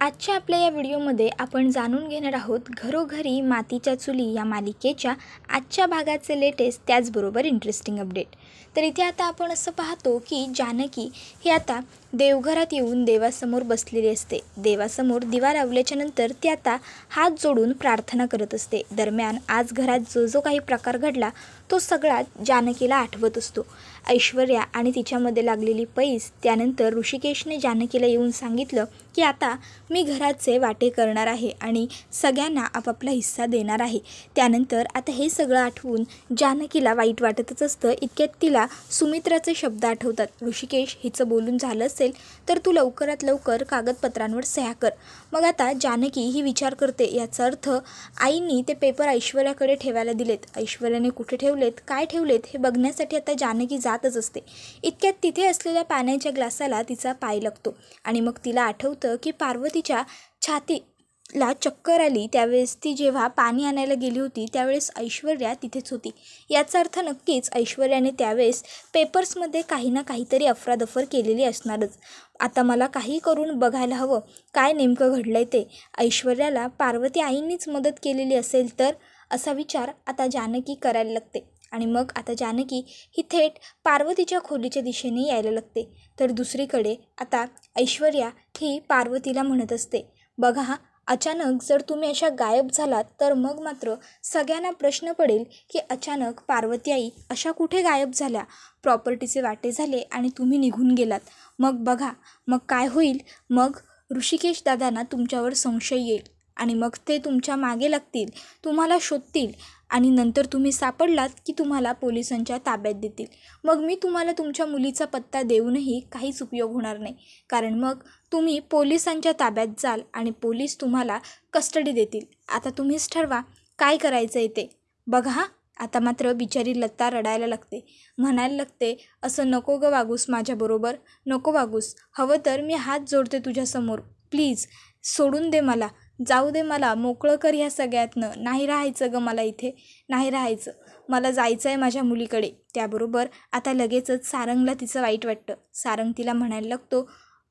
आजच्या आपल्या या व्हिडिओमध्ये आपण जाणून घेणार आहोत घरोघरी मातीच्या चुली या मालिकेच्या आजच्या भागाचे लेटेस्ट त्याचबरोबर इंटरेस्टिंग अपडेट। तर इथे आता आपण असं पाहतो की जानकी ही आता देवघरात येऊन देवासमोर बसलेली असते। देवासमोर दिवा लावल्याच्या नंतर ती आता हात जोडून प्रार्थना करत असते। दरम्यान आज घरात जो जो काही प्रकार घडला तो सगळा जानकीला आठवत असतो। ऐश्वर्या आणि तिच्यामध्ये लागलेली पैस, त्यानंतर ऋषिकेशने जानकीला येऊन सांगितलं की आता मी घराचे वाटे करणार आहे आणि सगळ्यांना आपापला हिस्सा देणार आहे। त्यानंतर आता हे सगळं आठवून जानकीला वाईट वाटतच असतं। इतक्यात तिला सुमित्राचे शब्द आठवतात, ऋषिकेश हिचं बोलून झालं असेल तर तू लवकरात लवकर कागदपत्रांवर सह्या कर। मग आता जानकी ही विचार करते, याचा अर्थ आईनी ते पेपर ऐश्वर्याकडे ठेवायला दिलेत। ऐश्वर्याने कुठे ठेवलेत, काय ठेवलेत हे बघण्यासाठी आता जानकी जातच असते। इतक्यात तिथे असलेल्या पाण्याच्या ग्लासाला तिचा पाय लागतो आणि मग तिला आठवतं की पार्वतीच्या छातीला चक्कर आली त्यावेळेस ती जेव्हा पाणी आणायला गेली होती त्यावेळेस ऐश्वर्या तिथेच होती। याचा अर्थ नक्कीच ऐश्वर्याने त्यावेळेस पेपर्समध्ये काही ना काहीतरी अफरादफर केलेली असणारच। आता मला काही करून बघायला हवं काय नेमकं घडलंय ते। ऐश्वर्याला पार्वती आईंनीच मदत केलेली असेल तर असा विचार आता जानकी करायला लागते आणि मग आता जानकी ही थेट पार्वतीच्या खोलीच्या दिशेने यायला लागते। तर दुसरीकडे आता ऐश्वर्या ही पार्वतीला म्हणत असते, बघा अचानक जर तुम्ही अशा गायब झालात तर मग मात्र सगळ्यांना प्रश्न पडेल की अचानक पार्वती आई अशा कुठे गायब झाल्या, प्रॉपर्टीचे वाटे झाले आणि तुम्ही निघून गेलात, मग बघा मग काय होईल। मग ऋषिकेश दादांना तुमच्यावर संशय येईल आणि मग ते तुमच्या मागे लागतील, तुम्हाला शोधतील आणि नंतर तुम्ही सापडलात की तुम्हाला पोलिसांच्या ताब्यात देतील। मग मी तुम्हाला तुमच्या मुलीचा पत्ता देऊनही काहीच उपयोग होणार नाही, कारण मग तुम्ही पोलिसांच्या ताब्यात जाल आणि पोलीस तुम्हाला कस्टडी देतील। आता तुम्हीच ठरवा काय करायचं आहे ते। बघा आता मात्र बिचारी लता रडायला लागते, म्हणायला लागते, असं नको ग वागूस माझ्याबरोबर, नको वागूस, हवं तर मी हात जोडते तुझ्यासमोर, प्लीज सोडून दे मला, जाऊ दे मला, मोकळं कर ह्या सगळ्यातनं, नाही राहायचं ग मला इथे, नाही राहायचं, मला जायचं आहे माझ्या मुलीकडे। त्याबरोबर आता लगेचच सारंगला तिचं वाईट वाटतं। सारंग तिला म्हणायला लागतो,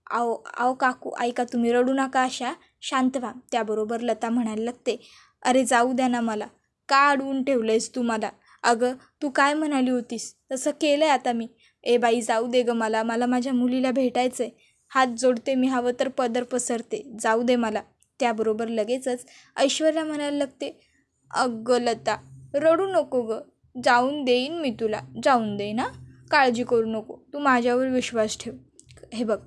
आओ आओ काकू ऐका, तुम्ही रडू नका, अशा शांत व्हा। त्याबरोबर लता म्हणायला लागते, अरे जाऊ द्या ना मला, का अडवून ठेवलंयस तू मला, अगं तू काय म्हणाली होतीस तसं केलं आहे आता मी, ए बाई जाऊ दे ग मला, मला माझ्या मुलीला भेटायचं आहे, हात जोडते मी, हवं तर पदर पसरते, जाऊ दे मला। त्याबरोबर लगेचच ऐश्वर्या म्हणायला लागते, अगं लता रडू नको ग, जाऊन देईन मी तुला, जाऊन देईन ना, काळजी करू नको, तू माझ्यावर विश्वास ठेव। हे बघ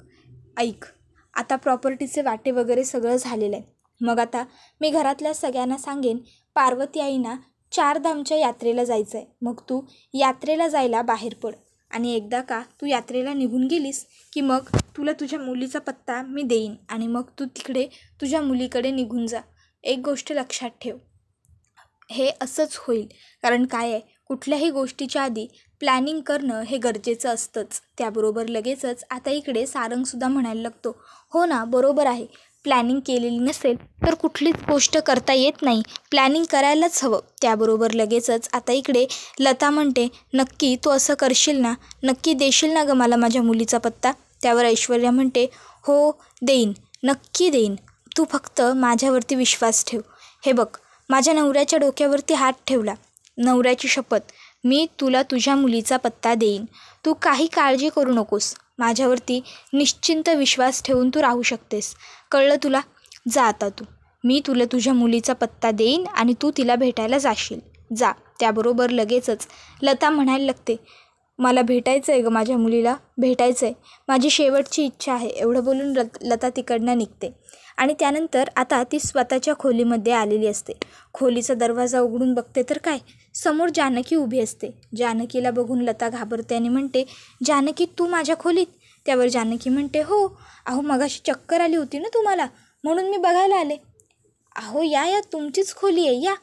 ऐक, आता प्रॉपर्टीचे वाटे वगैरे सगळं झालेलं आहे, मग आता मी घरातल्या सगळ्यांना सांगेन पार्वती आईंना 4 धामच्या यात्रेला जायचं आहे, मग तू यात्रेला जायला बाहेर पड आणि एकदा का तू यात्रेला निघून गेलीस की मग तुला तुझ्या मुलीचा पत्ता मी देईन आणि मग तू तिकडे तुझ्या मुलीकडे निघून जा। एक गोष्ट लक्षात ठेव, हे असंच होईल, कारण काय आहे कुठल्याही गोष्टीच्या आधी प्लॅनिंग करणं हे गरजेचं असतंच। त्याबरोबर लगेचच आता इकडे सारंगसुद्धा म्हणायला लागतो, हो ना बरोबर आहे, प्लॅनिंग केलेली नसेल तर कुठलीच गोष्ट करता येत नाही, प्लॅनिंग करायलाच हवं। त्याबरोबर लगेचच आता इकडे लता म्हणते, नक्की तू असं करशील ना, नक्की देशील ना ग मला माझ्या मुलीचा पत्ता। त्यावर ऐश्वर्या म्हणते, हो देईन, नक्की देईन, तू फक्त माझ्यावरती विश्वास ठेव। हे बघ माझ्या नवऱ्याच्या डोक्यावरती हात ठेवला, नवऱ्याची शपथ, मी तुला तुझ्या मुलीचा पत्ता देईन, तू काही काळजी करू नकोस, माझ्यावरती निश्चिंत विश्वास ठेवून तू राहू शकतेस, कळलं तुला, जा आता तू, मी तुला तुझ्या मुलीचा पत्ता देईन आणि तू तिला भेटायला जाशील, जा। त्याबरोबर लगेचच लता म्हणायला लागते, मला भेटायचं आहे ग, माझ्या मुलीला भेटायचं आहे, माझी शेवटची इच्छा आहे। एवढं बोलून लता तिकडनं निघते आणि त्यानंतर आता ती स्वतःच्या खोलीमध्ये आलेली असते। खोलीचा दरवाजा उघडून बघते तर काय, समोर जानकी उभी असते। जानकीला बघून लता घाबरते आणि म्हणते, जानकी तू माझ्या खोलीत? त्यावर जानकी म्हणते, हो अहो मगाशी चक्कर आली होती ना तुम्हाला, म्हणून मी बघायला आले। अहो या या तुमचीच खोली आहे, या,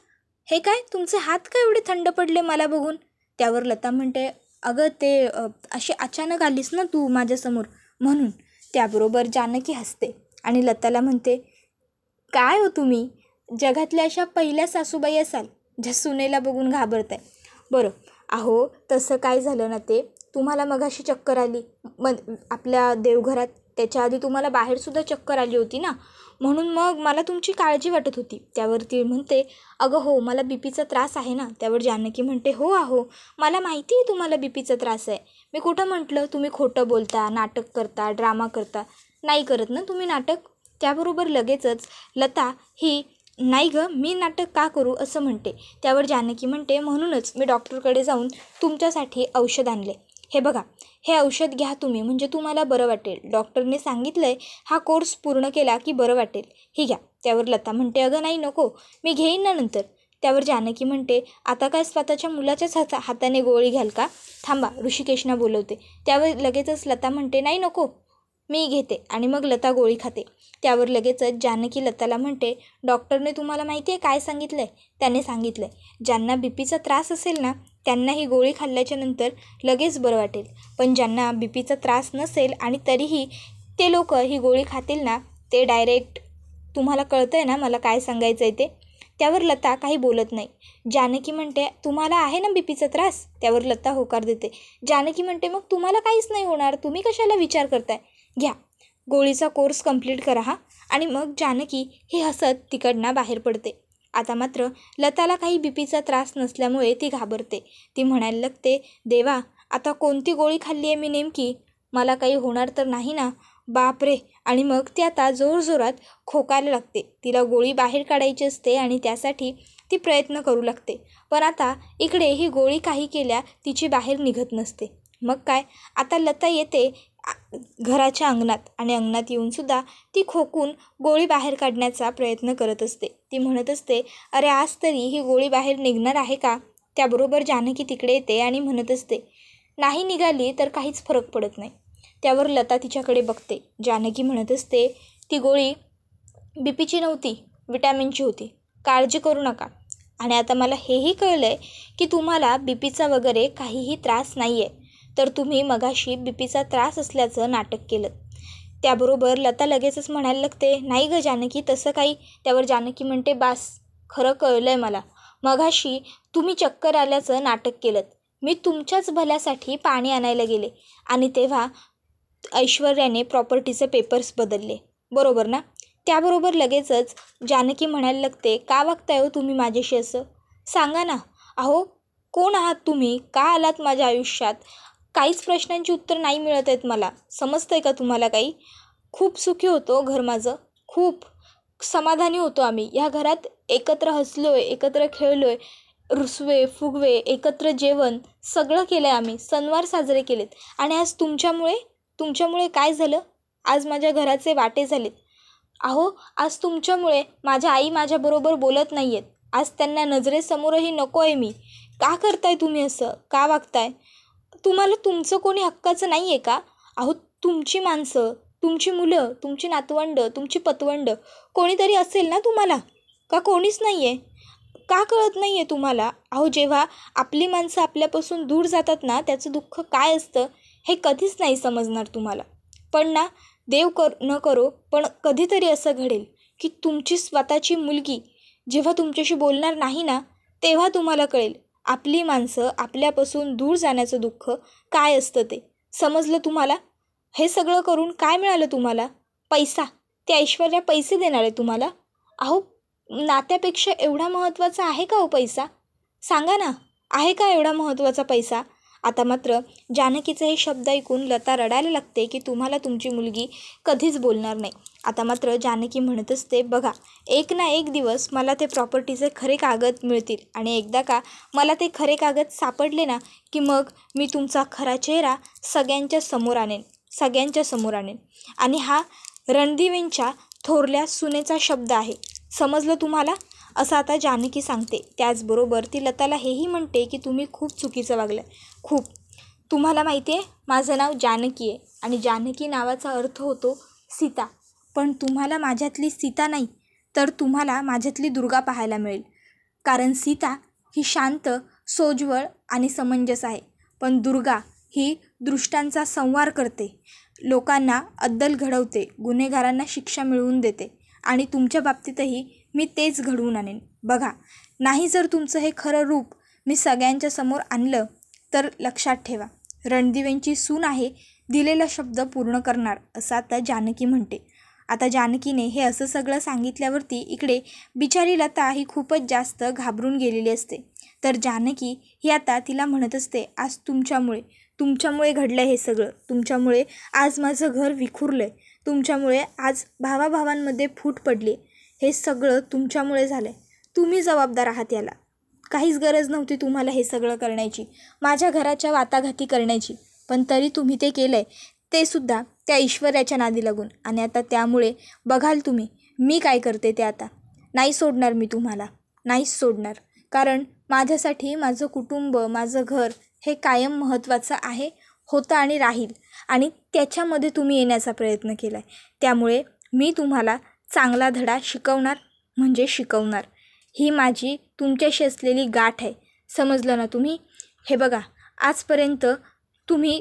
हे काय तुमचे हात काय एवढे थंड पडले मला बघून। त्यावर लता म्हणते, अगं ते अशी अचानक आलीस ना तू माझ्यासमोर म्हणून। त्याबरोबर जानकी हसते आणि लताला म्हणते, काय हो तुम्ही जगातल्या अशा पहिल्या सासूबाई असाल ज्या सुनेला बघून घाबरताय। बरं अहो तसं काय झालं ना, ते तुम्हाला मगाशी चक्कर आली आपल्या देवघरात, त्याच्या आधी तुम्हाला बाहेरसुद्धा चक्कर आली होती ना, म्हणून मग मला तुमची काळजी वाटत होती. त्यावर ती म्हणते, अगं हो, मला बीपीचा त्रास आहे ना. त्यावर जानकी म्हणते, हो आहो, मला माहिती आहे तुम्हाला बीपीचा त्रास आहे. मी कुठं म्हटलं तुम्ही खोटं बोलता, नाटक करता, ड्रामा करता. नाही करत ना तुम्ही नाटक. त्याबरोबर लगेचच लता ही, नाही गं, मी नाटक का करू असं म्हणते. त्यावर जानकी म्हणते, म्हणूनच मी डॉक्टरकडे जाऊन तुमच्यासाठी औषध आणले. हे बघा, हे औषध घ्या तुम्ही, म्हणजे तुम्हाला बरं वाटेल. डॉक्टरने सांगितलं आहे हा कोर्स पूर्ण केला की बरं वाटेल, ही घ्या. त्यावर लता म्हणते, अगं नाही नको, मी घेईन ना नंतर. त्यावर जानकी म्हणते, आता काय स्वतःच्या मुलाच्याच हाताने गोळी घ्याल का? थांबा, ऋषिकेशना बोलवते. त्यावर लगेचच लता म्हणते, नाही नको, मी घेते. आणि मग लता गोळी खाते. त्यावर लगेचच जानकी लताला म्हणते, डॉक्टरने तुम्हाला माहिती आहे काय सांगितलं आहे? त्याने सांगितलं आहे ज्यांना बीपीचा त्रास असेल ना त्यांना ही गोळी खाल्ल्याच्या नंतर लगेच बरं वाटेल, पण ज्यांना बीपीचा त्रास नसेल आणि तरीही ते लोक ही गोळी खातील ना, ते डायरेक्ट, तुम्हाला कळतं आहे ना मला काय सांगायचं आहे ते. त्यावर लता काही बोलत नाही. जानकी म्हणते, तुम्हाला आहे ना बीपीचा त्रास? त्यावर लता होकार देते. जानकी म्हणते, मग तुम्हाला काहीच नाही होणार, तुम्ही कशाला विचार करताय? घ्या, गोळीचा कोर्स कंप्लीट करा हा. आणि मग जानकी ही हसत तिकडनं बाहेर पडते. आता मात्र लताला काही बीपीचा त्रास नसल्यामुळे ती घाबरते. ती म्हणायला लागते, देवा, आता कोणती गोळी खाल्ली आहे मी नेमकी? मला काही होणार तर नाही ना? बापरे. आणि मग ती आता जोरजोरात खोकायला लागते. तिला गोळी बाहेर काढायची असते आणि त्यासाठी ती प्रयत्न करू लागते. पण आता इकडे ही गोळी काही केल्या तिची बाहेर निघत नसते. मग काय, आता लता येते घराच्या अंगणात आणि अंगणात येऊनसुद्धा ती खोकून गोळी बाहेर काढण्याचा प्रयत्न करत असते. ती म्हणत असते, अरे आज तरी ही गोळी बाहेर निघणार आहे का? त्याबरोबर जानकी तिकडे येते आणि म्हणत असते, नाही निघाली तर काहीच फरक पडत नाही. त्यावर लता तिच्याकडे बघते. जानकी म्हणत असते, ती गोळी बीपीची नव्हती, विटॅमिनची होती, काळजी करू नका. आणि आता मला हेही कळलं आहे की तुम्हाला बीपीचा वगैरे काहीही त्रास नाही आहे, तर तुम्ही मगाशी बीपीचा त्रास असल्याचं नाटक केलं. त्याबरोबर लता लगेचच म्हणायला लागते, नाही गं जानकी, तसं काही. त्यावर जानकी म्हणते, बास, खरं कळलं आहे मला. मगाशी तुम्ही चक्कर आल्याचं नाटक केलं. मी तुमच्याच भल्यासाठी पाणी आणायला गेले आणि तेव्हा ऐश्वर्याने प्रॉपर्टीचे पेपर्स बदलले, बरोबर ना? त्याबरोबर लगेचच जानकी म्हणायला लागते, का वागताय हो तुम्ही माझ्याशी असं? सांगा ना. अहो, कोण आहात तुम्ही? का आलात माझ्या आयुष्यात? काहीच प्रश्नांची उत्तर नाही मिळत आहेत मला. समजतं आहे का तुम्हाला काही? खूप सुखी होतो घर माझं, खूप समाधानी होतो आम्ही. ह्या घरात एकत्र हसलो आहे, एकत्र खेळलो आहे, रुसवे फुगवे, एकत्र जेवण, सगळं केलं आहे आम्ही, सणवार साजरे केलेत. आणि आज तुमच्यामुळे काय झालं? आज माझ्या घराचे वाटे झालेत. अहो, आज तुमच्यामुळे माझ्या आई माझ्याबरोबर बोलत नाही आहेत. आज त्यांना नजरेसमोरही नको आहे मी. का करताय तुम्ही असं? का वागताय? तुम्हाला तुमचं कोणी हक्काचं नाही आहे का? अहो, तुमची माणसं, तुमची मुलं, तुमची नातवंड, तुमची पतवंड कोणीतरी असेल ना तुम्हाला? का कोणीच नाही आहे? का कळत नाही आहे तुम्हाला? अहो, जेव्हा आपली माणसं आपल्यापासून दूर जातात ना, त्याचं दुःख काय असतं हे कधीच नाही समजणार तुम्हाला. पण ना, देव न करो, पण कधीतरी असं घडेल की तुमची स्वतःची मुलगी जेव्हा तुमच्याशी बोलणार नाही ना, तेव्हा तुम्हाला कळेल आपली माणसं आपल्यापासून दूर जाण्याचं दुःख काय असतं ते. समजलं तुम्हाला? हे सगळं करून काय मिळालं तुम्हाला? पैसा. ते ऐश्वर्या पैसे देणार आहे तुम्हाला? अहो, नात्यापेक्षा एवढा महत्त्वाचा आहे का हो पैसा? सांगा ना, आहे का एवढा महत्त्वाचा पैसा? आता मात्र जानकीचे हे शब्द ऐकून लता रडायला लागते की तुम्हाला तुमची मुलगी कधीच बोलणार नाही. आता मात्र जानकी म्हणत असते, बघा, एक ना एक दिवस मला ते प्रॉपर्टीचे खरे कागद मिळतील आणि एकदा का मला ते खरे कागद सापडले ना की मग मी तुमचा खरा चेहरा सगळ्यांच्या समोर आणेन. आणि हा रणदिवेंच्या थोरल्या सुनेचा शब्द आहे. समजलं तुम्हाला? असं आता जानकी सांगते. त्याचबरोबर ती लताला हेही म्हणते की तुम्ही खूप चुकीचं वागलं, खूप. तुम्हाला माहिती आहे, माझं नाव जानकी आहे आणि जानकी नावाचा अर्थ होतो सीता. पण तुम्हाला माझ्यातली सीता नाही, तर तुम्हाला माझ्यातली दुर्गा पाहायला मिळेल. कारण सीता ही शांत, सोज्वळ आणि समंजस आहे, पण दुर्गा ही दृष्टांचा संहार करते, लोकांना अद्दल घडवते, गुन्हेगारांना शिक्षा मिळवून देते. आणि तुमच्या बाबतीतही मी तेच घडवून आणेन. बघा, नाही जर तुमचं हे खरं रूप मी सगळ्यांच्या समोर आणलं तर लक्षात ठेवा, रणदिवेंची सून आहे दिलेला शब्द पूर्ण करणार असं आता जानकी म्हणते. आता जानकीने हे असं सगळं सांगितल्यावरती इकडे बिचारी लता ही खूपच जास्त घाबरून गेलेली असते. तर जानकी ही आता तिला म्हणत असते, आज तुमच्यामुळे घडलं हे सगळं. तुमच्यामुळे आज माझं घर विखुरलं आहे. तुमच्यामुळे आज भावाभावांमध्ये फूट पडली. हे सगळं तुमच्यामुळे झालं आहे. तुम्ही जबाबदार आहात याला. काहीच गरज नव्हती तुम्हाला हे सगळं करण्याची, माझ्या घराच्या वाताघाती करण्याची. पण तरी तुम्ही ते केलं आहे, ते सुद्धा त्या ऐश्वर्याच्या नादी लागून. आणि आता त्यामुळे बघाल तुम्ही मी काय करते ते. आता नाही सोडणार मी तुम्हाला, नाहीच सोडणार. कारण माझ्यासाठी माझं कुटुंब, माझं घर हे कायम महत्त्वाचं आहे, होतं आणि राहील. आणि त्याच्यामध्ये तुम्ही येण्याचा प्रयत्न केला आहे. त्यामुळे मी तुम्हाला चांगला धडा शिकवणार म्हणजे शिकवणार. ही माझी तुमच्याशी असलेली गाठ आहे. समजलं ना तुम्ही? हे बघा, आजपर्यंत तुम्ही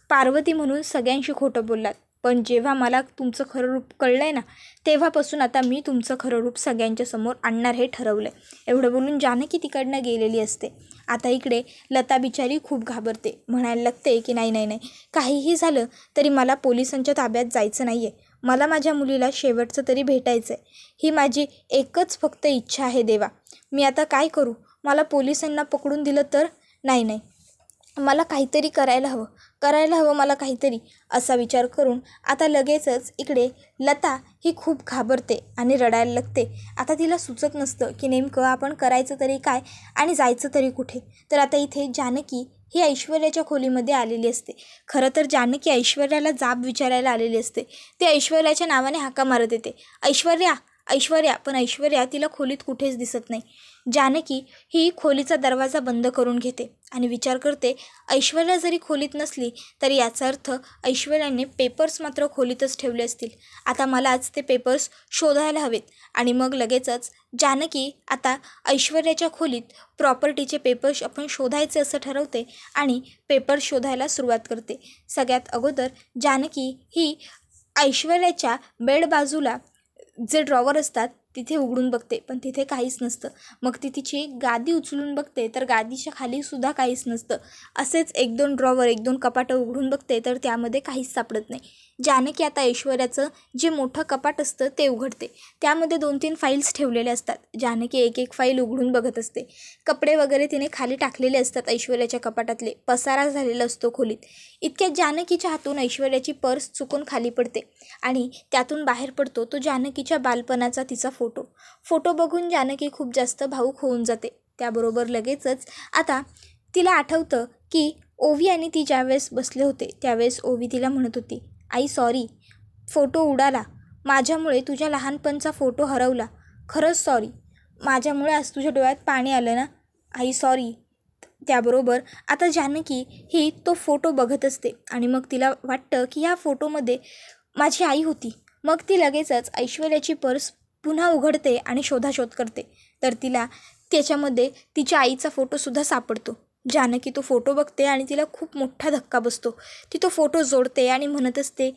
पार्वती म्हणून सगळ्यांशी खोटं बोललात. पण जेव्हा मला तुमचं खरं रूप कळलं आहे ना, तेव्हापासून आता मी तुमचं खरं रूप सगळ्यांच्या समोर आणणार हे ठरवलं आहे. एवढं बोलून जानकी तिकडनं गेलेली असते. आता इकडे लता बिचारी खूप घाबरते. म्हणायला लागते की नाही, काहीही झालं तरी मला पोलिसांच्या ताब्यात जायचं नाही आहे. मला माझ्या मुलीला शेवटचं तरी भेटायचं आहे. ही माझी एकच फक्त इच्छा आहे देवा. मी आता काय करू? मला पोलिसांना पकडून दिलं तर? नाही, मला काहीतरी करायला हवं मला काहीतरी, असा विचार करून आता लगेचच इकडे लता ही खूप घाबरते आणि रडायला लागते. आता तिला सुचत नसतं की नेमकं आपण करायचं तरी काय आणि जायचं तरी कुठे. तर आता इथे जानकी ही ऐश्वर्याच्या खोलीमध्ये आलेली असते. खरं तर जानकी ऐश्वर्याला जाब विचारायला आलेली असते. ती ऐश्वर्याच्या नावाने हाका मारत येते, ऐश्वर्या. पण ऐश्वर्या तिला खोलीत कुठेच दिसत नाही. जानकी ही खोलीचा दरवाजा बंद करून घेते आणि विचार करते, ऐश्वर्या जरी खोलीत नसली तरी याचा अर्थ ऐश्वर्याने पेपर्स मात्र खोलीतच ठेवले असतील. आता मला आज ते पेपर्स शोधायला हवेत. आणि मग लगेचच जानकी आता ऐश्वर्याच्या खोलीत प्रॉपर्टीचे पेपर्स आपण शोधायचे असं ठरवते आणि पेपर्स शोधायला सुरुवात करते. सगळ्यात अगोदर जानकी ही ऐश्वर्याच्या बेड बाजूला जे ड्रॉवर असतात तिथे उघडून बघते, पण तिथे काहीच नसतं. मग ती तिची गादी उचलून बघते तर गादीच्या खालीसुद्धा काहीच नसतं. असेच 1-2 ड्रॉवर, 1-2 कपाटं उघडून बघते तर त्यामध्ये काहीच सापडत नाही. जानकी आता ऐश्वर्याचं जे मोठं कपाट असतं ते उघडते. त्यामध्ये 2-3 फाईल्स ठेवलेले असतात. जानकी एक फाईल उघडून बघत असते. कपडे वगैरे तिने खाली टाकलेले असतात ऐश्वर्याच्या कपाटातले. पसारा झालेला असतो खोलीत. इतक्यात जानकीच्या हातून ऐश्वर्याची पर्स चुकून खाली पडते आणि त्यातून बाहेर पडतो तो जानकीच्या बालपणाचा तिचा फोटो बघून जानकी खूप जास्त भावूक होऊन जाते. त्याबरोबर लगेचच आता तिला आठवतं की ओवी आणि ती ज्यावेळेस बसले होते त्यावेळेस ओवी तिला म्हणत होती, आई सॉरी, फोटो उडाला. माझ्यामुळे तुझ्या लहानपणचा फोटो हरवला. खरंच सॉरी. माझ्यामुळे आज तुझ्या डोळ्यात पाणी आलं ना आई, सॉरी. त्याबरोबर आता जानकी ही तो फोटो बघत असते आणि मग तिला वाटतं की ह्या फोटोमध्ये माझी आई होती. मग ती लगेचच ऐश्वर्याची पर्स पुन्हा उघडते आणि शोधाशोध करते. तर तिला त्याच्यामध्ये तिच्या आईचा फोटोसुद्धा सापडतो. जानकी तो फोटो बघते आणि तिला खूप मोठा धक्का बसतो. ती तो फोटो जोडते आणि म्हणत असते,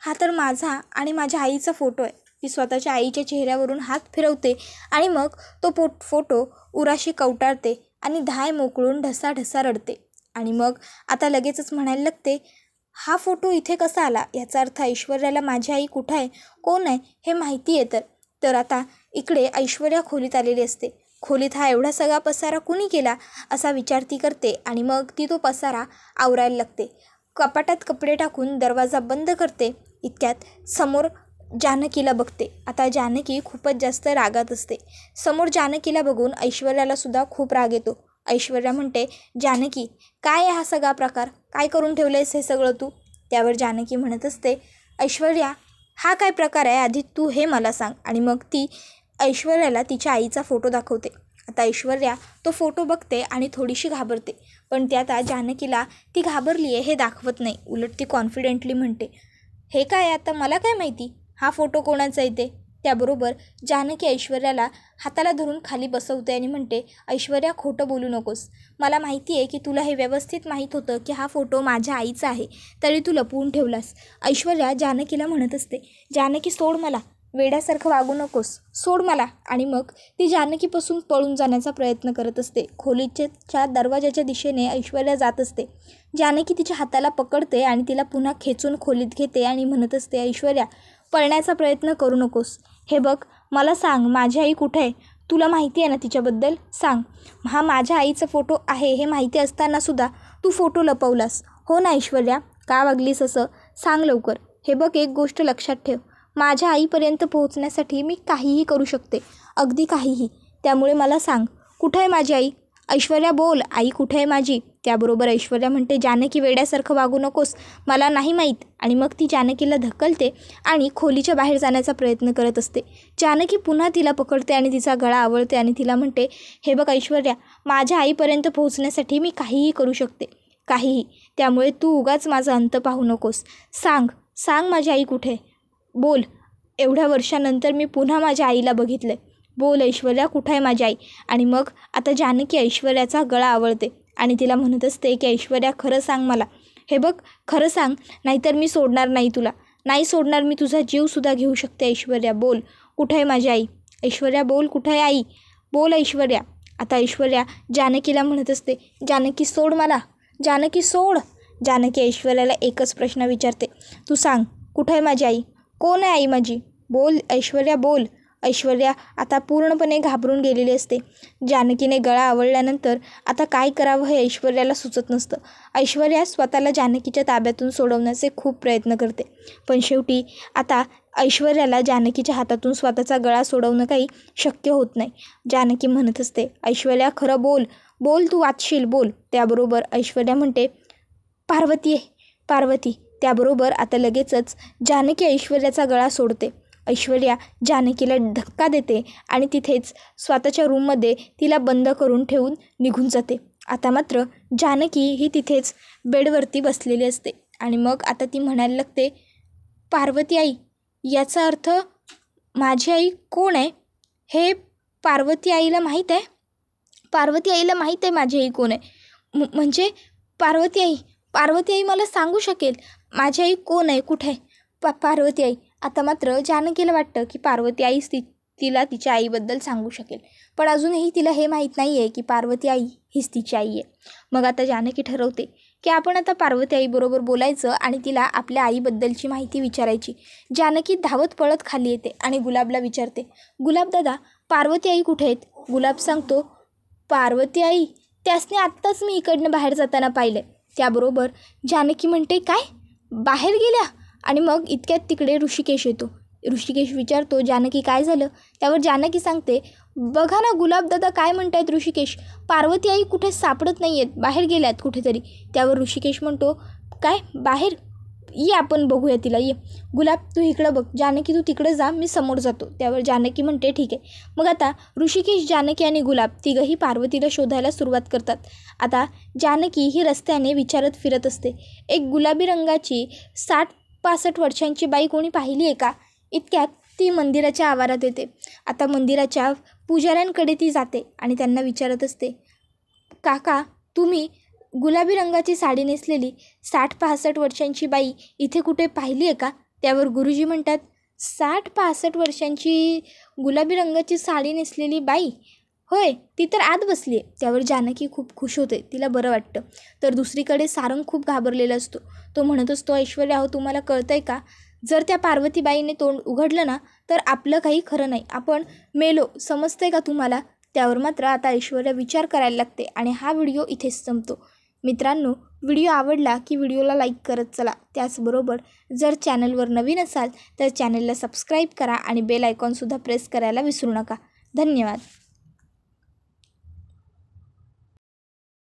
हा तर माझा आणि माझ्या आईचा फोटो आहे. ती स्वतःच्या आईच्या चेहऱ्यावरून हात फिरवते आणि मग तो फोटो उराशी कवटाळते आणि धाय मोकळून ढसाढसा रडते. आणि मग आता लगेचच म्हणायला लागते, हा फोटो इथे कसा आला? याचा अर्थ ऐश्वर्याला माझी आई कुठं आहे, कोण आहे हे माहिती आहे. तर आता इकडे ऐश्वर्या खोलीत आलेली असते. खोलीत हा एवढा सगळा पसारा कुणी केला असा विचार ती करते आणि मग ती तो पसारा आवरायला लागते. कपाटात कपडे टाकून दरवाजा बंद करते. इतक्यात समोर जानकीला बघते. आता जानकी खूपच जास्त रागात असते. समोर जानकीला बघून ऐश्वर्याला सुद्धा खूप राग येतो. ऐश्वर्या म्हणते, जानकी काय आहे हा सगळा प्रकार? काय करून ठेवलेस हे सगळं तू? त्यावर जानकी म्हणत असते, ऐश्वर्या हा काय प्रकार आहे आधी तू हे मला सांग. आणि मग ती ऐश्वर्याला तिच्या आईचा फोटो दाखवते. आता ऐश्वर्या तो फोटो बघते आणि थोडीशी घाबरते. पण ती आता जानकीला ती घाबरली आहे हे दाखवत नाही. उलट ती कॉन्फिडेंटली म्हणते, हे काय आता मला काय माहिती हा फोटो कोणाचा येते. त्याबरोबर जानकी ऐश्वर्याला हाताला धरून खाली बसवते आणि म्हणते, ऐश्वर्या खोटं बोलू नकोस. मला माहिती आहे की तुला हे व्यवस्थित माहीत होतं की हा फोटो माझ्या आईचा आहे, तरी तू लपवून ठेवलास. ऐश्वर्या जानकीला म्हणत असते, जानकी सोड मला, वेड्यासारखं वागू नकोस, सोड मला. आणि मग ती जानकीपासून पळून जाण्याचा प्रयत्न करत असते. खोलीच्या दरवाजाच्या दिशेने ऐश्वर्या जात असते. जानकी तिच्या हाताला पकडते आणि तिला पुन्हा खेचून खोलीत घेते आणि म्हणत असते, ऐश्वर्या, पळण्याचा प्रयत्न करू नकोस. हे बघ, मला सांग, माझी आई कुठे आहे? तुला माहिती आहे ना तिच्याबद्दल? सांग. हा माझ्या आईचा फोटो आहे हे माहिती असतानासुद्धा तू फोटो लपवलास. हो ना ऐश्वर्या, का वागलीस असं? सांग लवकर. हे बघ, एक गोष्ट लक्षात ठेव, माझ्या आईपर्यंत पोहोचण्यासाठी मी काहीही करू शकते, अगदी काहीही. त्यामुळे मला सांग, कुठे आहे माझी आई? ऐश्वर्या बोल, आई कुठे आहे माझी? त्याबरोबर ऐश्वर्या म्हणते, जानकी वेड्यासारखं वागू नकोस, मला नाही माहीत. आणि मग ती जानकीला ढकलते आणि खोलीच्या बाहेर जाण्याचा प्रयत्न करत असते. जानकी पुन्हा तिला पकडते आणि तिचा गळा आवळते आणि तिला म्हणते, हे बघ ऐश्वर्या, माझ्या आईपर्यंत पोहोचण्यासाठी मी काहीही करू शकते, काहीही. त्यामुळे तू उगाच माझा अंत पाहू नकोस. सांग, सांग माझी आई कुठे? बोल. एवढ्या वर्षानंतर मी पुन्हा माझ्या आईला बघितलं आहे. बोल ऐश्वर्या, कुठं आहे माझी आई? आणि मग आता जानकी ऐश्वर्याचा गळा आवळते आणि तिला म्हणत असते की ऐश्वर्या, खरं सांग मला. हे बघ, खरं सांग, नाहीतर मी सोडणार नाही तुला. नाही सोडणार, मी तुझा जीवसुद्धा घेऊ शकते. ऐश्वर्या बोल, कुठं आहे माझी आई? ऐश्वर्या बोल, कुठं आहे आई? बोल ऐश्वर्या. आता ऐश्वर्या जानकीला म्हणत असते, जानकी सोड मला, जानकी सोड. जानकी ऐश्वर्याला एकच प्रश्न विचारते, तू सांग, कुठं आहे माझी आई? कोण आहे आई माझी? बोल ऐश्वर्या बोल. ऐश्वर्या आता पूर्णपणे घाबरून गेलेली असते. जानकीने गळा आवळल्यानंतर आता काय करावं हे ऐश्वर्याला सुचत नसतं. ऐश्वर्या स्वतःला जानकीच्या ताब्यातून सोडवण्याचे खूप प्रयत्न करते, पण शेवटी आता ऐश्वर्याला जानकीच्या हातातून स्वतःचा गळा सोडवणं काही शक्य होत नाही. जानकी म्हणत असते, ऐश्वर्या खरं बोल, बोल तू वाचशील, बोल. त्याबरोबर ऐश्वर्या म्हणते, पार्वती आहे, पार्वती. त्याबरोबर आता लगेचच जानकी ऐश्वर्याचा गळा सोडते. ऐश्वर्या जानकीला धक्का देते आणि तिथेच स्वतःच्या रूममध्ये तिला बंद करून ठेवून निघून जाते. आता मात्र जानकी ही तिथेच बेडवरती बसलेली असते आणि मग आता ती म्हणायला लागते, पार्वती आई, याचा अर्थ माझी आई कोण आहे हे पार्वती आईला माहीत आहे? पार्वती आईला माहीत आहे माझी आई कोण आहे? म्हणजे पार्वती आई मला सांगू शकेल माझी आई कोण आहे, कुठे आहे? पार्वती आई. आता मात्र जानकीला वाटतं की पार्वती आईच तिला तिच्या आईबद्दल सांगू शकेल, पण अजूनही तिला हे माहीत नाही आहे की पार्वती आई हीच तिची आई आहे. मग आता जानकी ठरवते की आपण आता पार्वती आईबरोबर बोलायचं आणि तिला आपल्या आईबद्दलची माहिती विचारायची. जानकी धावत पळत खाली येते आणि गुलाबला विचारते, गुलाब दादा, पार्वती आई कुठे आहेत? गुलाब सांगतो, पार्वती आई, त्यासने आत्ताच मी इकडनं बाहेर जाताना पाहिलं. त्याबरोबर जानकी म्हणते, काय, बाहेर गेल्या? आणि मग इतक्यात तिकडे ऋषिकेश येतो. ऋषिकेश विचारतो, जानकी काय झालं? त्यावर जानकी सांगते, बघा ना गुलाबदादा काय म्हणतायत ऋषिकेश, पार्वती आई कुठे सापडत नाही आहेत, बाहेर गेल्यात कुठेतरी. त्यावर ऋषिकेश म्हणतो, काय बाहेर? ये आपण बघूया तिला, ये. गुलाब तू इकडं बघ, जानकी तू तिकडे जा, मी समोर जातो. त्यावर जानकी म्हणते, ठीक आहे. मग आता ऋषिकेश, जानकी आणि गुलाब तिघंही पार्वतीला शोधायला सुरुवात करतात. आता जानकी ही रस्त्याने विचारत फिरत असते, एक गुलाबी रंगाची 60-65 वर्षांची बाई कोणी पाहिली आहे का? इतक्यात ती मंदिराच्या आवारात येते. आता मंदिराच्या पुजाऱ्यांकडे ती जाते आणि त्यांना विचारत असते, काका, तुम्ही गुलाबी रंगाची साडी नेसलेली 60-65 वर्षांची बाई इथे कुठे पाहिली आहे का? त्यावर गुरुजी म्हणतात, 60-65 वर्षांची गुलाबी रंगाची साडी नेसलेली बाई? होय, ती तर आत बसली आहे. त्यावर जानकी खूप खुश होते, तिला बरं वाटतं. तर दुसरीकडे सारंग खूप घाबरलेला असतो. तो म्हणत असतो, ऐश्वर्या हो, तुम्हाला कळतं आहे का, जर त्या पार्वतीबाईने तोंड उघडलं ना तर आपलं काही खरं नाही, आपण मेलो, समजतंय का तुम्हाला? त्यावर मात्र आता ऐश्वर्या विचार करायला लागते आणि हा व्हिडिओ इथेच संपतो. मित्रांनो, व्हिडिओ आवडला की व्हिडिओला लाईक करत चला. त्याचबरोबर जर चॅनलवर नवीन असाल तर चॅनलला सबस्क्राईब करा आणि बेल आयकॉनसुद्धा प्रेस करायला विसरू नका. धन्यवाद.